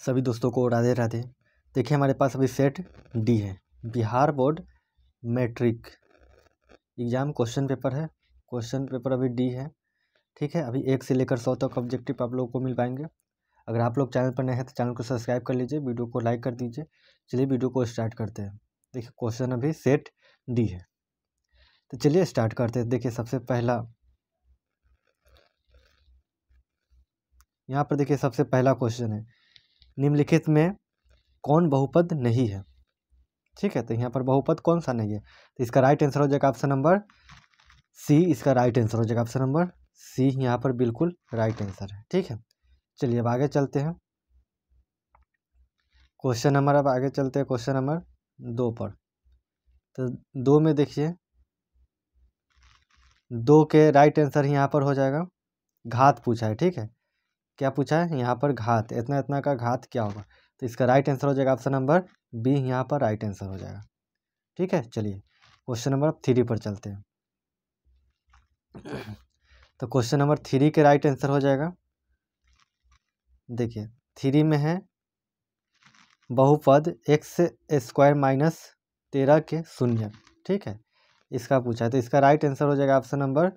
सभी दोस्तों को राधे राधे। देखिए हमारे पास अभी सेट डी है, Bihar board matric exam question paper है। क्वेश्चन पेपर अभी डी है, ठीक है। अभी 1 से लेकर 100 तक ऑब्जेक्टिव आप लोगों को मिल पाएंगे। अगर आप लोग चैनल पर नए हैं तो चैनल को सब्सक्राइब कर लीजिए, वीडियो को लाइक कर दीजिए। चलिए वीडियो को स्टार्ट करते हैं। देखिए क्वेश्चन अभी सेट डी है, तो चलिए स्टार्ट करते हैं। देखिए सबसे पहला यहाँ पर देखिए सबसे पहला क्वेश्चन है, निम्नलिखित में कौन बहुपद नहीं है, ठीक है। तो यहाँ पर बहुपद कौन सा नहीं है, तो इसका राइट आंसर हो जाएगा ऑप्शन नंबर सी। इसका राइट आंसर हो जाएगा ऑप्शन नंबर सी, यहाँ पर बिल्कुल राइट आंसर है, ठीक है। चलिए अब आगे चलते हैं क्वेश्चन नंबर, अब आगे चलते हैं क्वेश्चन नंबर 2 पर। तो 2 में देखिए 2 के राइट आंसर यहाँ पर हो जाएगा घात पूछा है, ठीक है। क्या पूछा है यहाँ पर, घात, इतना इतना का घात क्या होगा, तो इसका राइट आंसर हो जाएगा ऑप्शन नंबर बी, यहाँ पर राइट आंसर हो जाएगा, ठीक है। चलिए क्वेश्चन नंबर 3 पर चलते हैं। तो क्वेश्चन नंबर 3 के राइट आंसर हो जाएगा, देखिए 3 में है बहुपद x स्क्वायर माइनस 13 के शून्य, ठीक है। इसका पूछा है, तो इसका राइट आंसर हो जाएगा ऑप्शन नंबर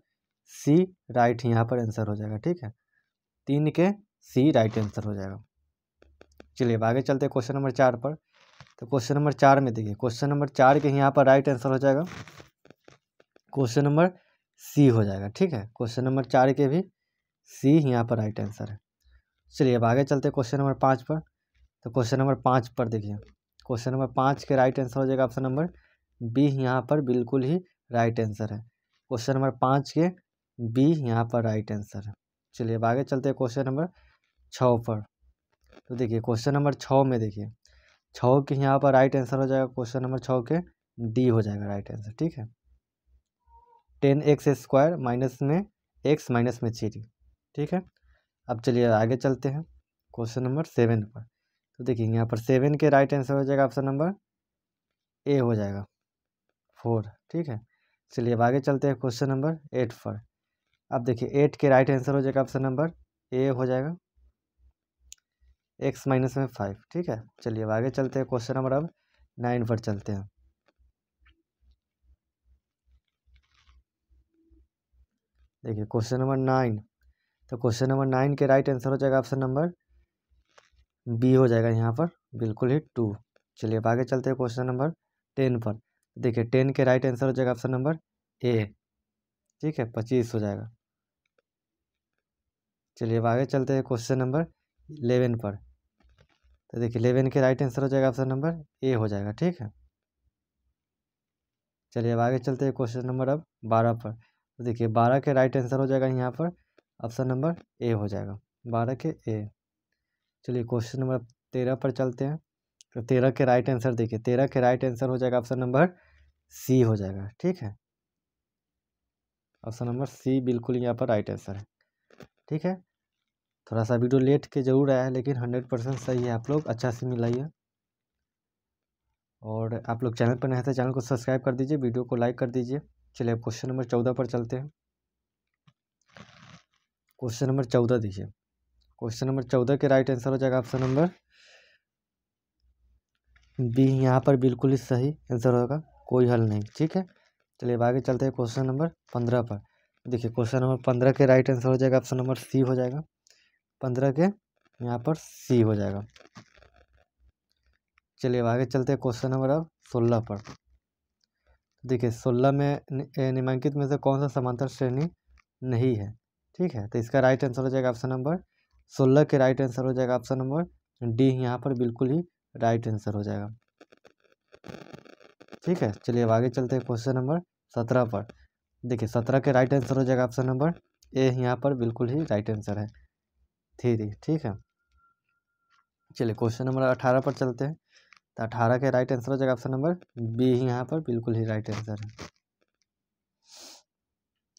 सी, राइट यहाँ पर आंसर हो जाएगा, ठीक है। 3 के सी राइट आंसर हो जाएगा। चलिए अब आगे चलते हैं क्वेश्चन नंबर 4 पर। तो क्वेश्चन नंबर 4 में देखिए क्वेश्चन नंबर 4 के यहाँ पर राइट आंसर हो जाएगा क्वेश्चन नंबर सी हो जाएगा, ठीक है। क्वेश्चन नंबर 4 के भी सी यहाँ पर राइट आंसर है। चलिए अब आगे चलते हैं क्वेश्चन नंबर 5 पर। तो क्वेश्चन नंबर 5 पर देखिए क्वेश्चन नंबर 5 के राइट आंसर हो जाएगा ऑप्शन नंबर बी, यहाँ पर बिल्कुल ही राइट आंसर है। क्वेश्चन नंबर 5 के बी यहाँ पर राइट आंसर है। चलिए अब आगे चलते हैं क्वेश्चन नंबर 6 पर। तो देखिए क्वेश्चन नंबर 6 में देखिए 6 के यहाँ पर राइट आंसर हो जाएगा क्वेश्चन नंबर 6 के डी हो जाएगा राइट आंसर, ठीक है। 10x स्क्वायर माइनस में x माइनस में 3, ठीक है। अब चलिए आगे चलते हैं क्वेश्चन नंबर 7 पर। तो देखिए यहाँ पर 7 के राइट आंसर हो जाएगा ऑप्शन नंबर ए हो जाएगा 4, ठीक है। चलिए अब आगे चलते हैं क्वेश्चन नंबर 8 पर। अब देखिए 8 के राइट आंसर हो जाएगा ऑप्शन नंबर ए हो जाएगा x माइनस में 5, ठीक है। चलिए अब आगे चलते हैं क्वेश्चन नंबर अब 9 पर चलते हैं। देखिए क्वेश्चन नंबर 9, तो क्वेश्चन नंबर 9 के राइट आंसर हो जाएगा ऑप्शन नंबर बी हो जाएगा यहाँ पर बिल्कुल ही 2। चलिए अब आगे चलते हैं क्वेश्चन नंबर 10 पर। देखिए 10 के राइट आंसर हो जाएगा ऑप्शन नंबर ए, ठीक है, 25 हो जाएगा। चलिए अब आगे चलते हैं क्वेश्चन नंबर 11 पर। तो देखिए 11 के राइट आंसर हो जाएगा ऑप्शन नंबर ए हो जाएगा, ठीक है। चलिए अब आगे चलते हैं क्वेश्चन नंबर अब 12 पर। तो देखिए 12 के राइट आंसर हो जाएगा यहाँ पर ऑप्शन नंबर ए हो जाएगा, 12 के ए। चलिए क्वेश्चन नंबर 13 पर चलते हैं। तो 13 के राइट आंसर देखिए 13 के राइट आंसर हो जाएगा ऑप्शन नंबर सी हो जाएगा, ठीक है। ऑप्शन नंबर सी बिल्कुल यहाँ पर राइट आंसर है, ठीक है। थोड़ा सा वीडियो लेट के जरूर आया है लेकिन 100% सही है। आप लोग अच्छा से मिलाइए, और आप लोग चैनल पर नए हैं तो चैनल को सब्सक्राइब कर दीजिए, वीडियो को लाइक कर दीजिए। चलिए अब क्वेश्चन नंबर 14 पर चलते हैं। क्वेश्चन नंबर 14 देखिए क्वेश्चन नंबर 14 के राइट आंसर हो जाएगा ऑप्शन नंबर बी, यहाँ पर बिल्कुल ही सही आंसर होगा, कोई हल नहीं, ठीक है। चलिए अब आगे चलते हैं क्वेश्चन नंबर 15 पर। देखिए क्वेश्चन नंबर 15 के राइट आंसर हो जाएगा ऑप्शन नंबर सी हो जाएगा, 15 के यहाँ पर सी हो जाएगा। चलिए अब आगे चलते हैं क्वेश्चन नंबर अब 16 पर। देखिए 16 में निम्नलिखित में से कौन सा समांतर श्रेणी नहीं है, ठीक है। तो इसका राइट आंसर हो जाएगा ऑप्शन नंबर 16 के राइट आंसर हो जाएगा ऑप्शन नंबर डी, यहाँ पर बिल्कुल ही राइट आंसर हो जाएगा, ठीक है। चलिए अब आगे चलते हैं क्वेश्चन नंबर 17 पर। देखिए 17 के राइट आंसर हो जाएगा ऑप्शन नंबर ए, यहाँ पर बिल्कुल ही राइट आंसर है 3, ठीक है। चलिए क्वेश्चन नंबर 18 पर चलते हैं। तो 18 के राइट आंसर हो जाएगा ऑप्शन नंबर बी, यहाँ पर बिल्कुल ही राइट आंसर है।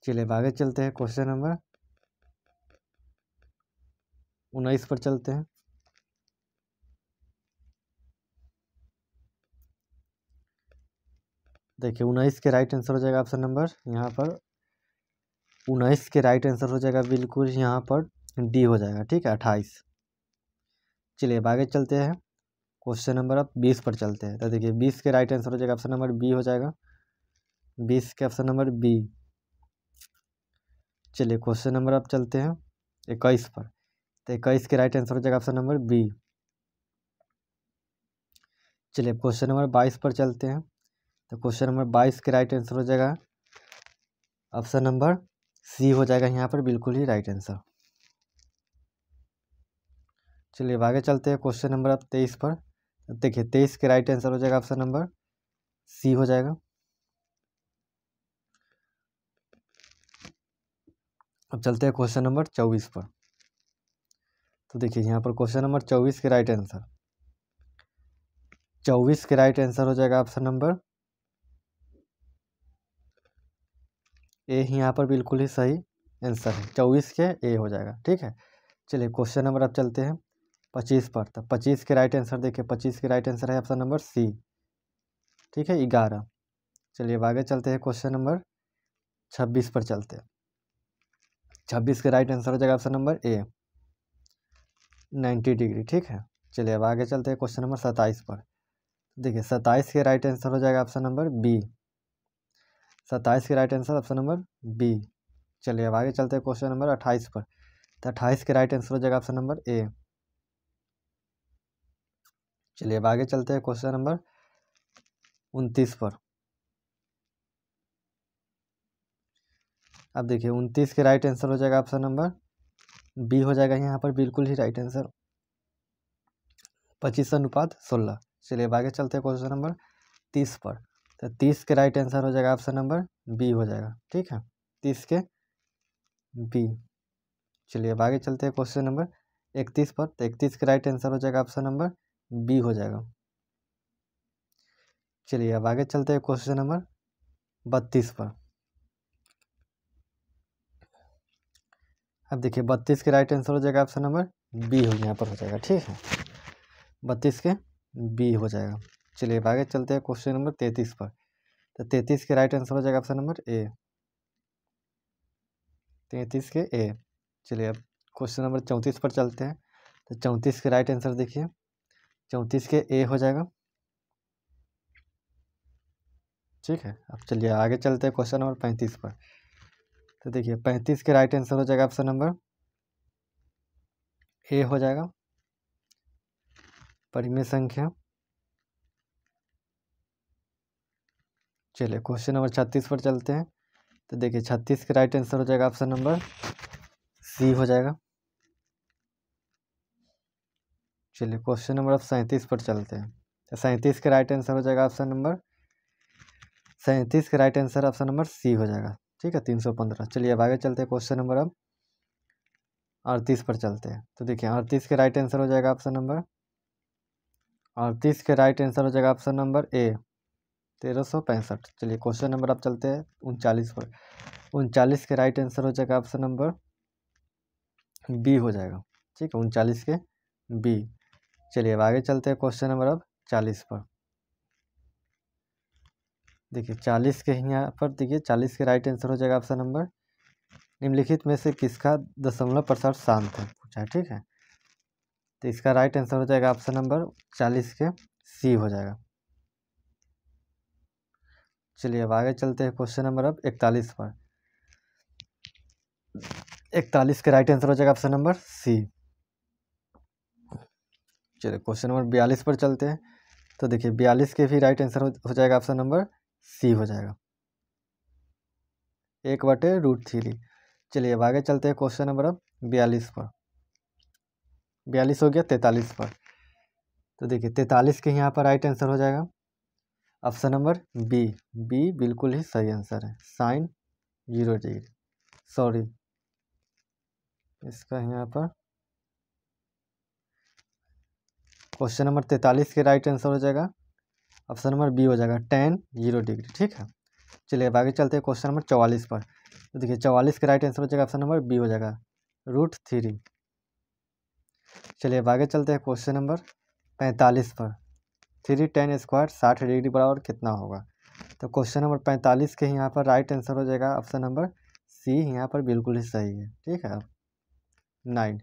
चलिए अब आगे चलते हैं क्वेश्चन नंबर 19 पर चलते हैं। देखिए 19 के राइट आंसर हो जाएगा ऑप्शन नंबर यहाँ पर 19 के राइट आंसर हो जाएगा बिल्कुल यहाँ पर डी हो जाएगा, ठीक है, 28। चलिए अब आगे चलते हैं, क्वेश्चन नंबर अब 20 पर चलते हैं। तो देखिए 20 के राइट आंसर हो जाएगा ऑप्शन नंबर बी हो जाएगा, 20 के ऑप्शन नंबर बी। चलिए क्वेश्चन नंबर अब चलते हैं 21 पर। तो 21 के राइट आंसर हो जाएगा ऑप्शन नंबर बी। चलिए क्वेश्चन नंबर 22 पर चलते हैं। तो क्वेश्चन नंबर 22 के राइट आंसर हो जाएगा ऑप्शन नंबर सी हो जाएगा यहाँ पर बिल्कुल ही राइट आंसर। चलिए अब आगे चलते हैं क्वेश्चन नंबर अब 23 पर। देखिए 23 के राइट आंसर हो जाएगा ऑप्शन नंबर सी हो जाएगा। अब चलते हैं क्वेश्चन नंबर 24 पर। तो देखिए यहाँ पर क्वेश्चन नंबर 24 के राइट आंसर, 24 के राइट आंसर हो जाएगा ऑप्शन नंबर ए, यहाँ पर बिल्कुल ही सही आंसर है, 24 के ए हो जाएगा। ठीक है, चलिए क्वेश्चन नंबर अब चलते हैं 25 पर। तो 25 के राइट आंसर देखिए 25 के राइट आंसर है ऑप्शन नंबर सी। ठीक है, 11। चलिए अब आगे चलते हैं क्वेश्चन नंबर 26 पर चलते हैं। 26 के राइट आंसर हो जाएगा ऑप्शन नंबर ए, 90 डिग्री। ठीक है, चलिए अब आगे चलते हैं क्वेश्चन नंबर 27 पर। देखिए 27 के राइट आंसर हो जाएगा ऑप्शन नंबर बी, 27 के right answer option number B. चलिए अब आगे चलते हैं क्वेश्चन नंबर 28 पर। तो 28 के राइट आंसर हो जाएगा ऑप्शन नंबर ए। चलिए अब आगे चलते हैं क्वेश्चन नंबर 29 पर। अब देखिए 29 के राइट आंसर हो जाएगा ऑप्शन नंबर बी हो जाएगा यहाँ पर बिल्कुल ही राइट आंसर, 25:16। चलिए अब आगे चलते हैं क्वेश्चन नंबर 30 पर। तो 30 के राइट आंसर हो जाएगा ऑप्शन नंबर बी हो जाएगा। ठीक है, 30 के बी। चलिए अब आगे चलते हैं क्वेश्चन नंबर 31 पर। तो 31 के राइट आंसर हो जाएगा ऑप्शन नंबर बी हो जाएगा। चलिए अब आगे चलते हैं क्वेश्चन नंबर 32 पर। अब देखिए 32 के राइट आंसर हो जाएगा ऑप्शन नंबर बी हो यहाँ पर हो जाएगा। ठीक है, 32 के बी हो जाएगा। चलिए अब आगे चलते हैं क्वेश्चन नंबर 33 पर। तो 33 के राइट आंसर हो जाएगा ऑप्शन नंबर ए, 33 के ए। चलिए अब क्वेश्चन नंबर 34 पर चलते हैं। तो 34 के राइट आंसर देखिए 34 के ए हो जाएगा। ठीक है, अब चलिए आगे चलते हैं क्वेश्चन नंबर 35 पर। तो देखिए 35 के राइट आंसर हो जाएगा ऑप्शन नंबर ए हो जाएगा, परिमेय संख्या। चलिए क्वेश्चन नंबर 36 पर चलते हैं। तो देखिए 36 के राइट आंसर हो जाएगा ऑप्शन नंबर सी हो जाएगा। चलिए क्वेश्चन नंबर अब 37 पर चलते हैं। तो 37 के राइट आंसर हो जाएगा ऑप्शन नंबर 37 के right answer option number C हो जाएगा। ठीक है, 315। चलिए अब आगे चलते हैं क्वेश्चन नंबर अब 38 पर चलते हैं। तो देखिए 38 के राइट आंसर हो जाएगा ऑप्शन नंबर 38 के राइट आंसर हो जाएगा ऑप्शन नंबर ए, 1365। चलिए क्वेश्चन नंबर अब चलते हैं 39 पर। 39 के राइट आंसर हो जाएगा ऑप्शन नंबर बी हो जाएगा। ठीक है, 39 के बी। चलिए अब आगे चलते हैं क्वेश्चन नंबर अब 40 पर। देखिए 40 के यहाँ पर देखिए 40 के राइट आंसर हो जाएगा ऑप्शन नंबर निम्नलिखित में से किसका दशमलव प्रसार शांत है पूछा है। ठीक है, तो इसका राइट आंसर हो जाएगा ऑप्शन नंबर 40 के सी हो जाएगा। चलिए अब आगे चलते हैं क्वेश्चन नंबर अब 41 पर। 41 के राइट आंसर हो जाएगा ऑप्शन नंबर सी। चलिए क्वेश्चन नंबर 42 पर चलते हैं। तो देखिए 42 के भी राइट आंसर हो जाएगा ऑप्शन नंबर सी हो जाएगा, 1/√3। चलिए अब आगे चलते हैं क्वेश्चन नंबर अब 42 पर। 42 हो गया 43 पर। तो देखिए 43 के यहाँ पर राइट आंसर हो जाएगा ऑप्शन नंबर बी, बी बिल्कुल ही सही आंसर है, sin 0 डिग्री। सॉरी, इसका यहाँ पर क्वेश्चन नंबर 43 के राइट आंसर हो जाएगा ऑप्शन नंबर बी हो जाएगा, tan 0 डिग्री। ठीक है, चलिए अब आगे चलते हैं क्वेश्चन नंबर 44 पर। तो देखिए 44 के राइट आंसर हो जाएगा ऑप्शन नंबर बी हो जाएगा, √3। चलिए अब आगे चलते हैं क्वेश्चन नंबर 45 पर। 3 tan स्क्वायर 60 डिग्री बराबर कितना होगा। तो क्वेश्चन नंबर 45 के यहाँ पर राइट आंसर हो जाएगा ऑप्शन नंबर सी, यहाँ पर बिल्कुल ही सही है। ठीक है, अब 9।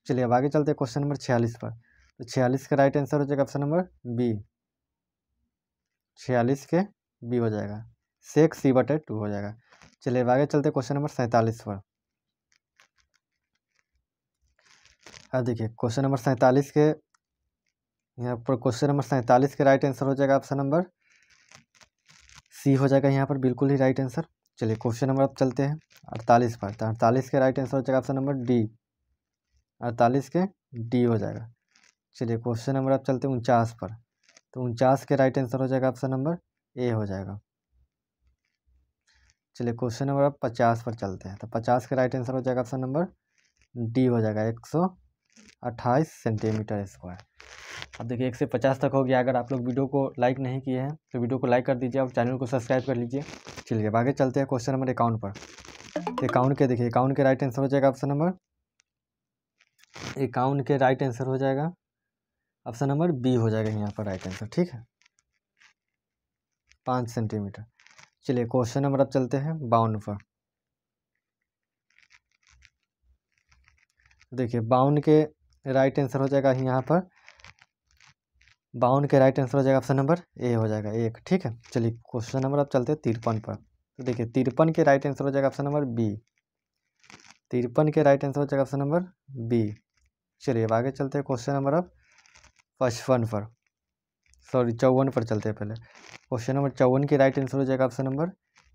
चलिए अब आगे चलते हैं क्वेश्चन नंबर 46 पर। तो 46 का राइट आंसर हो जाएगा ऑप्शन नंबर बी, 46 के बी हो जाएगा, सेक C/2 हो जाएगा। चलिए अब आगे चलते क्वेश्चन नंबर 47 पर। अब देखिए क्वेश्चन नंबर 47 के, यहाँ पर क्वेश्चन नंबर 47 के राइट आंसर हो जाएगा ऑप्शन नंबर सी हो जाएगा यहाँ पर, बिल्कुल ही राइट आंसर। चलिए क्वेश्चन नंबर अब चलते हैं 48 पर। तो 48 के राइट आंसर हो जाएगा ऑप्शन नंबर डी, 48 के डी हो जाएगा। चलिए क्वेश्चन नंबर अब चलते हैं 49 पर। तो 49 के राइट आंसर हो जाएगा ऑप्शन नंबर ए हो जाएगा। चलिए क्वेश्चन नंबर अब 50 पर चलते हैं। तो 50 के राइट आंसर हो जाएगा ऑप्शन नंबर डी हो जाएगा, 128 सेंटीमीटर स्क्वायर। अब देखिए 1 से 50 तक हो गया। अगर आप लोग वीडियो को लाइक नहीं किए हैं तो वीडियो को लाइक कर दीजिए और चैनल को सब्सक्राइब कर लीजिए। चलिए अब आगे चलते हैं क्वेश्चन नंबर 51 पर। 51 के देखिए 51 के राइट आंसर हो जाएगा ऑप्शन नंबर 51 के राइट आंसर हो जाएगा ऑप्शन नंबर बी हो जाएगा यहाँ पर राइट आंसर, ठीक है, 5 सेंटीमीटर। चलिए क्वेश्चन नंबर अब चलते हैं 52 पर। देखिए 52 के राइट आंसर हो जाएगा यहाँ पर, 52 के राइट आंसर हो जाएगा ऑप्शन नंबर ए हो जाएगा 1, ठीक है। चलिए क्वेश्चन नंबर अब चलते हैं 53 पर। तो देखिए 53 के राइट आंसर हो जाएगा ऑप्शन नंबर बी, 53 के राइट आंसर हो जाएगा ऑप्शन नंबर बी। चलिए अब आगे चलते हैं क्वेश्चन नंबर अब 55 पर, सॉरी 54 पर चलते हैं पहले। क्वेश्चन नंबर 54 के राइट आंसर हो जाएगा ऑप्शन नंबर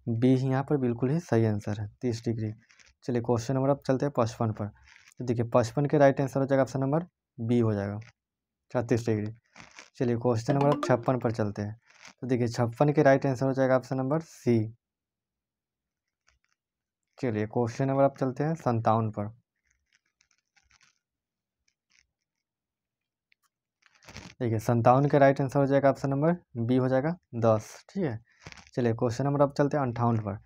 बी, यहाँ पर बिल्कुल ही सही आंसर है, 30 डिग्री। चलिए क्वेश्चन नंबर अब चलते हैं 55 पर। तो देखिए 55 के राइट आंसर हो जाएगा ऑप्शन नंबर बी हो जाएगा, 36 डिग्री। चलिए क्वेश्चन नंबर अब 56 पर चलते हैं। तो देखिए 56 के राइट आंसर हो जाएगा ऑप्शन नंबर सी। चलिए क्वेश्चन नंबर अब चलते हैं 57 पर। देखिए 57 के राइट आंसर हो जाएगा ऑप्शन नंबर बी हो जाएगा 10, ठीक है। चलिए क्वेश्चन नंबर अब चलते हैं 58 पर।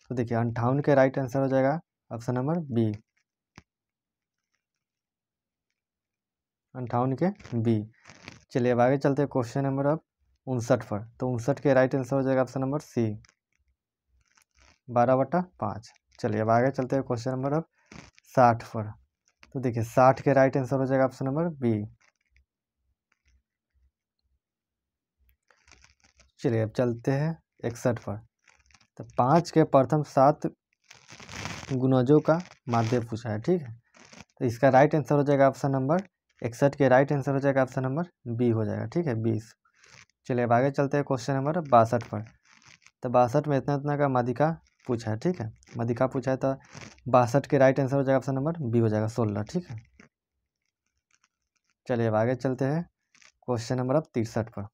तो देखिए 58 के राइट आंसर हो जाएगा ऑप्शन नंबर बी, 58 के बी। चलिए अब आगे चलते हैं क्वेश्चन नंबर अब 59 पर। तो 59 के राइट आंसर हो जाएगा ऑप्शन नंबर सी, 12/5। चलिए अब आगे चलते हैं क्वेश्चन नंबर अब 60 पर। तो देखिए 60 के राइट आंसर हो जाएगा ऑप्शन नंबर बी। चलिए अब चलते हैं 61 पर। तो 5 के प्रथम 7 गुणजों का माध्य पूछा है, ठीक है। तो इसका राइट आंसर हो जाएगा ऑप्शन नंबर 61 के राइट आंसर हो जाएगा ऑप्शन नंबर बी हो जाएगा, ठीक है, 20। चलिए अब आगे चलते हैं क्वेश्चन नंबर 62 पर। तो 62 में इतना इतना का माध्यिका पूछा है, ठीक है, माध्यिका पूछा है। तो 62 के राइट आंसर हो जाएगा ऑप्शन नंबर बी हो जाएगा, 16, ठीक है। चलिए अब आगे चलते हैं क्वेश्चन नंबर अब 63 पर।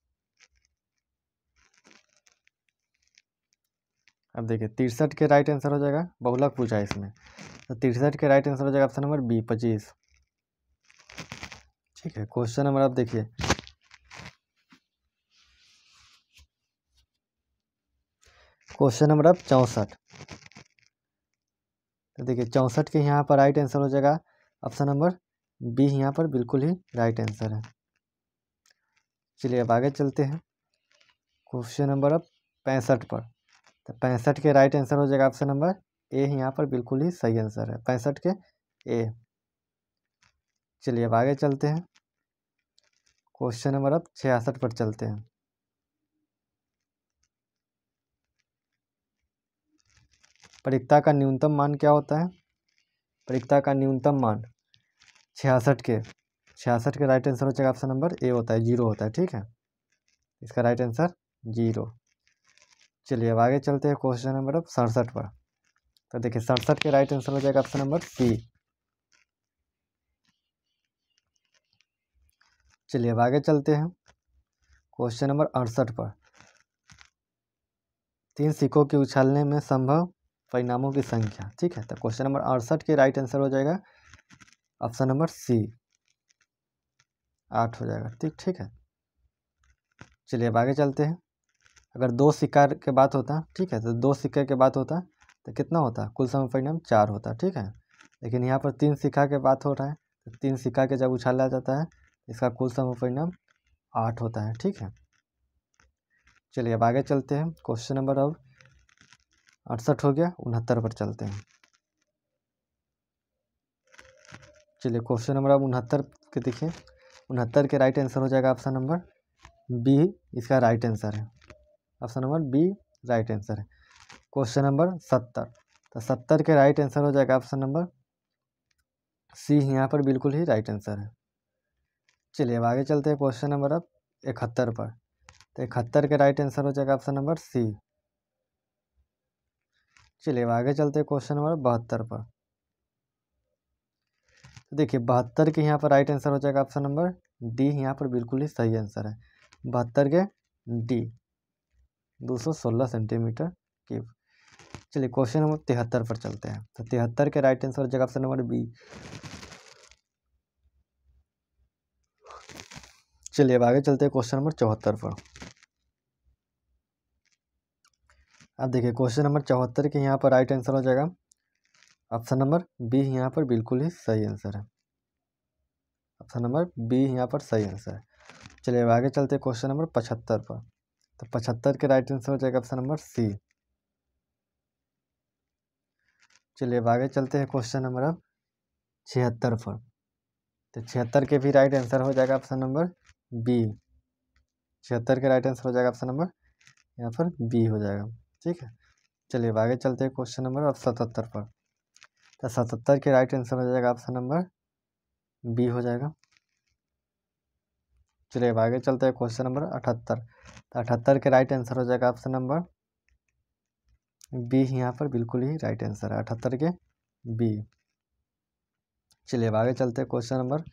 अब देखिए 63 के राइट आंसर हो जाएगा, बहुलक पूछा है इसमें। तो 63 के राइट आंसर हो जाएगा ऑप्शन नंबर बी, 25, ठीक है। क्वेश्चन नंबर अब देखिए क्वेश्चन नंबर अब 64। तो देखिए 64 के यहाँ पर राइट आंसर हो जाएगा ऑप्शन नंबर बी, यहाँ पर बिल्कुल ही राइट आंसर है। चलिए अब आगे चलते हैं क्वेश्चन नंबर अब 65 पर। तो 65 के राइट आंसर हो जाएगा ऑप्शन नंबर ए, यहाँ पर बिल्कुल ही सही आंसर है, 65 के ए। चलिए अब आगे चलते हैं क्वेश्चन नंबर अब 66 पर चलते हैं। परिक्ता का न्यूनतम मान क्या होता है? परिक्ता का न्यूनतम मान 66 के राइट आंसर हो जाएगा ऑप्शन नंबर ए होता है, 0 होता है, ठीक है। इसका राइट आंसर 0। चलिए अब आगे चलते हैं क्वेश्चन नंबर अब 67 पर। तो देखिए 67 के राइट आंसर हो जाएगा ऑप्शन नंबर सी। चलिए अब आगे चलते हैं क्वेश्चन नंबर 68 पर। 3 सिक्कों के उछालने में संभव परिणामों की संख्या, ठीक है। तो क्वेश्चन नंबर 68 के राइट आंसर हो जाएगा ऑप्शन नंबर सी, 8 हो जाएगा, ठीक है। चलिए अब आगे चलते हैं। अगर 2 सिक्का के बात होता, ठीक है, तो 2 सिक्के के बात होता तो कितना होता? कुल सम परिणाम 4 होता, ठीक है। लेकिन यहाँ पर 3 सिक्का के बात हो रहा है, तो 3 सिक्का के जब उछाला जाता है इसका कुल सम परिणाम 8 होता है, ठीक है। चलिए अब आगे चलते हैं क्वेश्चन नंबर अब 68 हो गया, 69 पर चलते हैं। चलिए क्वेश्चन नंबर अब 69 के देखिए 69 के राइट आंसर हो जाएगा ऑप्शन नंबर बी, इसका राइट आंसर है। Option number B right answer है। क्वेश्चन नंबर 70, तो 70 के राइट आंसर हो जाएगा ऑप्शन नंबर सी, यहाँ पर बिल्कुल ही राइट आंसर है। चलिए अब आगे चलते हैं क्वेश्चन नंबर अब 71 पर। तो 71 के राइट आंसर हो जाएगा ऑप्शन नंबर सी। चलिए अब आगे चलते हैं क्वेश्चन नंबर 72 पर। तो देखिए 72 के यहाँ पर राइट आंसर हो जाएगा ऑप्शन नंबर डी, यहाँ पर बिल्कुल ही सही आंसर है। 72 के डी 216 सेंटीमीटर क्यूब। चलिए क्वेश्चन नंबर 73 पर चलते हैं। तो 73 के राइट आंसर हो जाएगा ऑप्शन नंबर बी। चलिए अब आगे चलते हैं क्वेश्चन नंबर 74 पर। अब देखिए क्वेश्चन नंबर 74 के यहाँ पर राइट आंसर हो जाएगा ऑप्शन नंबर बी, यहाँ पर बिल्कुल ही सही आंसर है। ऑप्शन नंबर बी यहाँ पर सही आंसर है। चलिए अब आगे चलते हैं क्वेश्चन नंबर 75 पर। तो 75 के राइट आंसर हो जाएगा ऑप्शन नंबर सी। चलिए अब आगे चलते हैं क्वेश्चन नंबर अब 76 पर। तो 76 के भी राइट आंसर हो जाएगा ऑप्शन नंबर बी। 76 के राइट आंसर हो जाएगा ऑप्शन नंबर यहाँ पर बी हो जाएगा। ठीक है, चलिए अब आगे चलते हैं क्वेश्चन नंबर अब 77 पर। तो 77 के राइट आंसर हो जाएगा ऑप्शन नंबर बी हो जाएगा। चलिए अब आगे चलते हैं क्वेश्चन नंबर 78। तो 78 के राइट आंसर हो जाएगा ऑप्शन नंबर बी, यहाँ पर बिल्कुल ही राइट आंसर है 78 के बी। चलिए अब आगे चलते हैं क्वेश्चन नंबर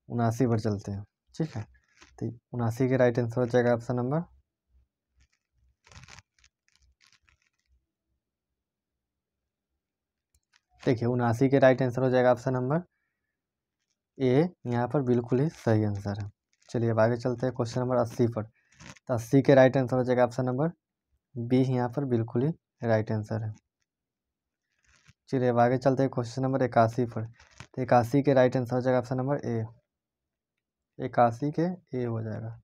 79 पर चलते हैं। ठीक है, तो 79 के राइट आंसर हो जाएगा ऑप्शन नंबर देखिए 79 के राइट आंसर हो जाएगा ऑप्शन नंबर ए, यहाँ पर बिल्कुल ही सही आंसर है। चलिए अब आगे चलते हैं क्वेश्चन नंबर 80 पर। तो 80 के राइट आंसर हो जाएगा ऑप्शन नंबर बी, यहाँ पर बिल्कुल ही राइट आंसर है। चलिए अब आगे चलते हैं क्वेश्चन नंबर 81 पर। तो 81 के राइट आंसर हो जाएगा ऑप्शन नंबर ए, 81 के ए हो जाएगा।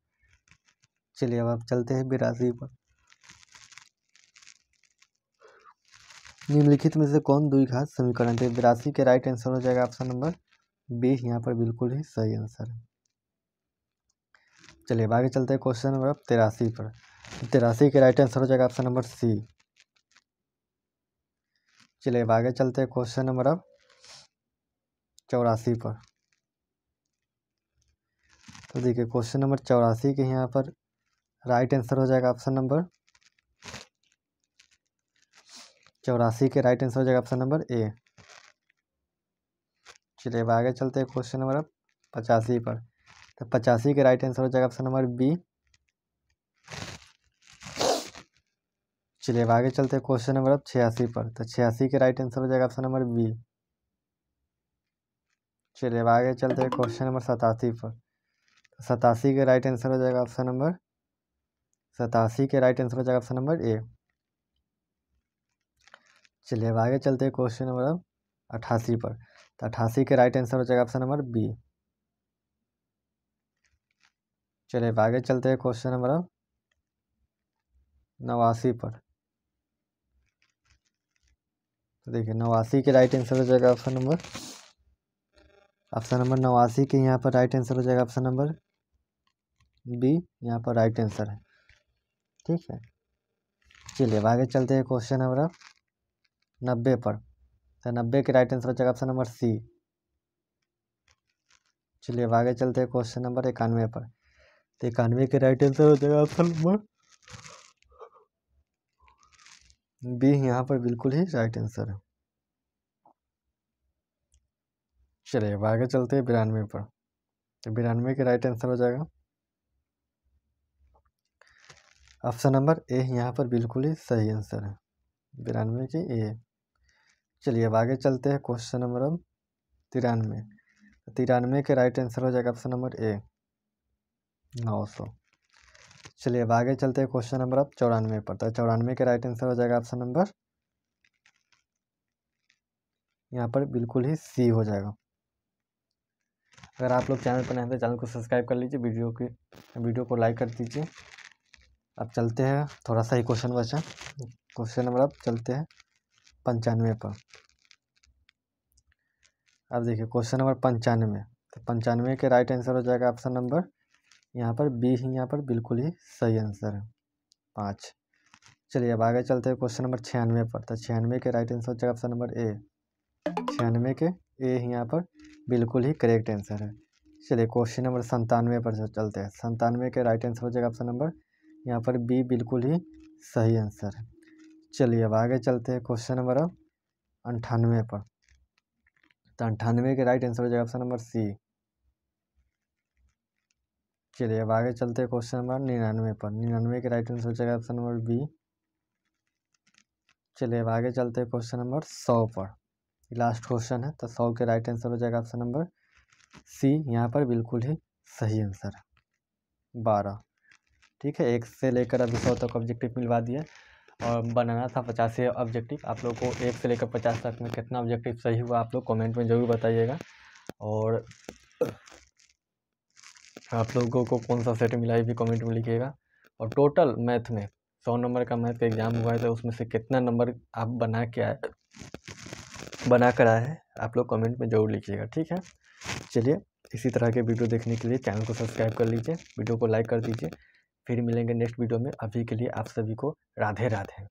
चलिए अब चलते हैं 82 पर। निम्नलिखित में से कौन द्विघात समीकरण है? 82 के राइट आंसर हो जाएगा ऑप्शन नंबर बी, यहाँ पर बिल्कुल ही सही आंसर है। चलिए अब आगे चलते हैं क्वेश्चन नंबर 83 पर। 83 के राइट आंसर हो जाएगा ऑप्शन नंबर सी। चलिए अब आगे चलते हैं क्वेश्चन नंबर 84 पर। तो देखिए क्वेश्चन नंबर 84 के यहाँ पर राइट आंसर हो जाएगा ऑप्शन नंबर 84 के राइट आंसर हो जाएगा ऑप्शन नंबर ए। चलिए अब आगे चलते हैं क्वेश्चन नंबर 85 पर। तो 85 के राइट आंसर हो जाएगा ऑप्शन नंबर बी। चलिए अब आगे चलते हैं क्वेश्चन नंबर 86 पर। तो 86 के राइट आंसर हो जाएगा ऑप्शन नंबर बी। चलिए अब आगे चलते हैं क्वेश्चन नंबर 87 पर। 87 के राइट आंसर हो जाएगा ऑप्शन नंबर 87 के राइट आंसर हो जाएगा ऑप्शन नंबर ए। चलिए अब आगे चलते हैं क्वेश्चन नंबर 88 पर। तो 88 के राइट आंसर हो जाएगा ऑप्शन नंबर बी। चलिए अब आगे चलते हैं क्वेश्चन नंबर 89 पर। तो देखिए 89 के राइट आंसर हो जाएगा ऑप्शन नंबर 89 के यहाँ पर राइट आंसर हो जाएगा ऑप्शन नंबर बी, यहाँ पर राइट आंसर है। ठीक है, चलिए अब आगे चलते हैं क्वेश्चन नंबर 90 पर। तो 90 के राइट आंसर हो जाएगा ऑप्शन नंबर सी। चलिए अब आगे चलते हैं क्वेश्चन नंबर 91 पर। तो 91 के राइट आंसर हो जाएगा ऑप्शन नंबर बी, यहाँ पर बिल्कुल ही राइट आंसर है। चलिए अब आगे चलते हैं 92 पर। तो 92 के राइट आंसर हो जाएगा ऑप्शन नंबर ए, यहाँ पर बिल्कुल ही सही आंसर है 92 के ए। चलिए अब आगे चलते हैं क्वेश्चन नंबर 93। 93 के राइट आंसर हो जाएगा ऑप्शन नंबर ए 900। चलिए अब आगे चलते हैं क्वेश्चन नंबर 94 पर। तो 94 के राइट आंसर हो जाएगा ऑप्शन नंबर यहाँ पर बिल्कुल ही सी हो जाएगा। अगर आप लोग चैनल पर नए हैं तो चैनल को सब्सक्राइब कर लीजिए, वीडियो को लाइक कर दीजिए। अब चलते हैं, थोड़ा सा ही क्वेश्चन बचा। क्वेश्चन नंबर अब चलते हैं 95 पर। अब देखिए क्वेश्चन नंबर 95। तो 95 के राइट आंसर हो जाएगा ऑप्शन नंबर यहाँ पर बी ही यहाँ पर बिल्कुल ही सही आंसर है 5। चलिए अब आगे चलते हैं क्वेश्चन नंबर 96 पर। तो 96 के राइट आंसर हो जाएगा ऑप्शन नंबर ए। 96 के ए ही यहाँ पर बिल्कुल ही करेक्ट आंसर है। चलिए क्वेश्चन नंबर 97 पर चलते हैं। 97 के राइट आंसर हो जाएगा ऑप्शन नंबर यहाँ पर बी बिल्कुल ही सही आंसर है। चलिए अब आगे चलते हैं क्वेश्चन नंबर 98 पर। तो 98 के राइट आंसर हो जाएगा ऑप्शन नंबर सी। चलिए अब आगे चलते हैं क्वेश्चन नंबर 99 पर। 99 के राइट आंसर हो जाएगा ऑप्शन नंबर बी। चलिए अब आगे चलते हैं क्वेश्चन नंबर 100 पर। लास्ट क्वेश्चन है, तो 100 के राइट आंसर हो जाएगा ऑप्शन नंबर सी। यहाँ पर बिल्कुल ही सही आंसर है 12। ठीक है, 1 से लेकर अभी 100 तक ऑब्जेक्टिव मिलवा दिया और बनाना था 50 ऑब्जेक्टिव। आप लोग को 1 से लेकर 50 तक में कितना ऑब्जेक्टिव सही हुआ आप लोग कमेंट में ज़रूर बताइएगा। और आप लोगों को कौन सा सेट मिला है भी कमेंट में लिखिएगा। और टोटल मैथ में 100 नंबर का मैथ का एग्ज़ाम हुआ है, तो उसमें से कितना नंबर आप बना कर आए हैं आप लोग कमेंट में ज़रूर लिखिएगा। ठीक है, चलिए इसी तरह के वीडियो देखने के लिए चैनल को सब्सक्राइब कर लीजिए, वीडियो को लाइक कर दीजिए। फिर मिलेंगे नेक्स्ट वीडियो में। अभी के लिए आप सभी को राधे राधे।